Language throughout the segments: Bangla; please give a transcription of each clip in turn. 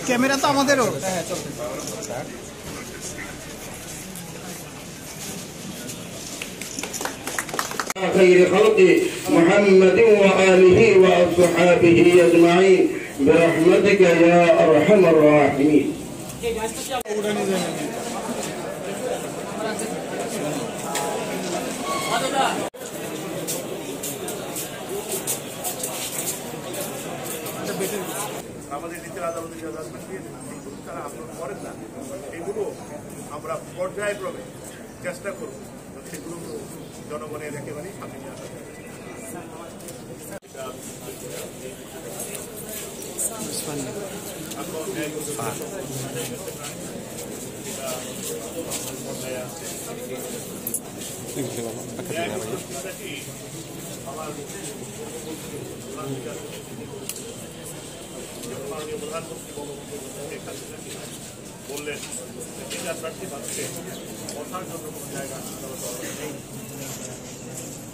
ক্যামেরা তো আমাদেরও। خير خلق محمد وآله وأصحابه أجمعين برحمتك يا أرحم الراحمين. আমাদের নিচের আদালতে যে জাজমেন্ট দিয়েছে তারা আপলোড করেন না, এগুলো আমরা পর্যায়ক্রমে চেষ্টা করব সেগুলো জনগণের একেবারেই সামনে নিয়ে আসা যায়। আমার মাননীয় প্রধানমন্ত্রী বঙ্গবন্ধু শেখ হাসিনা বললেন বিচার প্রার্থী মানুষকে বসার জন্য কোনো জায়গা নেই,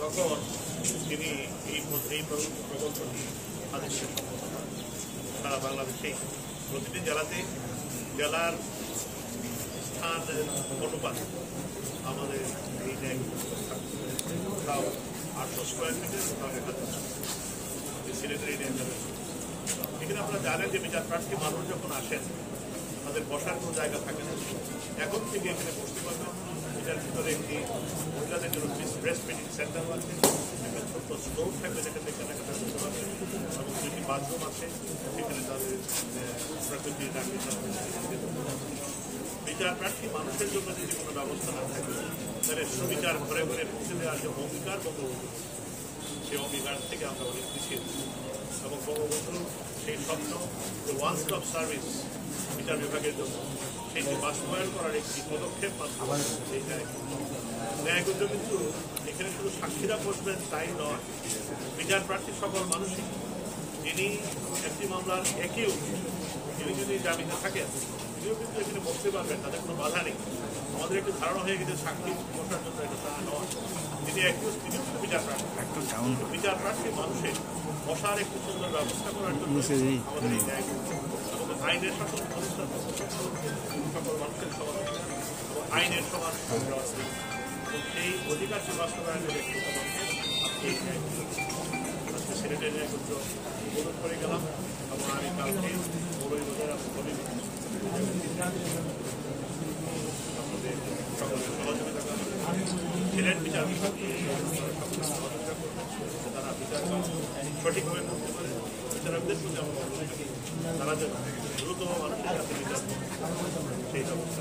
তখন তিনি এই প্রকল্পটি আদেশের সম্ভাবনা সারা বাংলাদেশেই প্রতিটি জেলাতে জেলার স্থানের অনুপাত আমাদের এই কোথাও 800 স্কোয়ার মিটার, কোথাও 1000 সিলেটের এই এখানে আপনারা জানেন যে বিচার প্রার্থী মানুষ যখন আসেন তাদের বসার কোনো জায়গা থাকে না। এখন থেকে এখানে বসতে পারবেন। এটার ভিতরে একটি মহিলাদের জন্য ব্রেস্ট ফিডিং সেন্টার আছে, একটা ছোট্ট স্টোর থাকবে যেখানে কেনাকাটা করতে পারবেন, এবং 2টি বাথরুম আছে, সেখানে তাদের প্রাকৃতিক বিচার প্রার্থী মানুষের জন্য যদি কোনো ব্যবস্থা না থাকে তাহলে সুবিচার ঘরে ঘরে পৌঁছে দেওয়ার যে অঙ্গীকার বঙ্গবন্ধু, সেই অঙ্গীকার থেকে আমরা অনেক পিছিয়ে এবং বঙ্গবন্ধুর সেই স্বপ্ন যে ওয়ান স্টপ সার্ভিস বিচার বিভাগের জন্য সেটি বাস্তবায়ন করার একটি পদক্ষেপ মাত্র সেই ন্যায়গুজ্জ। কিন্তু এখানে শুধু সাক্ষীরা বসবেন তাই নয়, বিচার প্রার্থী সকল মানুষই যিনি একটি মামলার একই তিনি যদি জামিনে থাকেন তিনিও কিন্তু এখানে বসতে পারবেন, তাদের কোনো বাধা নেই। আমাদের একটু ধারণা হয়ে গেছে সাক্ষী বসার জন্য এটা তা নয়, তিনি একটু তিনি কিন্তু বিচার প্রার্থী। বিচার প্রার্থী মানুষের বসার একটু সুন্দর ব্যবস্থা করার জন্য আমাদের এই ন্যায় আমাদের আইনের সকল প্রতিষ্ঠান সকল মানুষের সমান এবং আইনের সমান এই অধিকারকে বাস্তবায়নের একটি এই ন্যায় আজকে সিলেটের ন্যায়গুজ্জ অনুরোধ করে গেলাম এবং আমি কালকে মৌলভীবাজার আমাদের সকলের সহযোগিতা করবেন। সিলেট বিচার বিভাগ সহযোগিতা করবেন, তারা বিচার সঠিকভাবে করতে পারে। বিচারকদের প্রতি আমরা তারা যেন দ্রুত মানুষের কাছে বিচার সেই ব্যবস্থা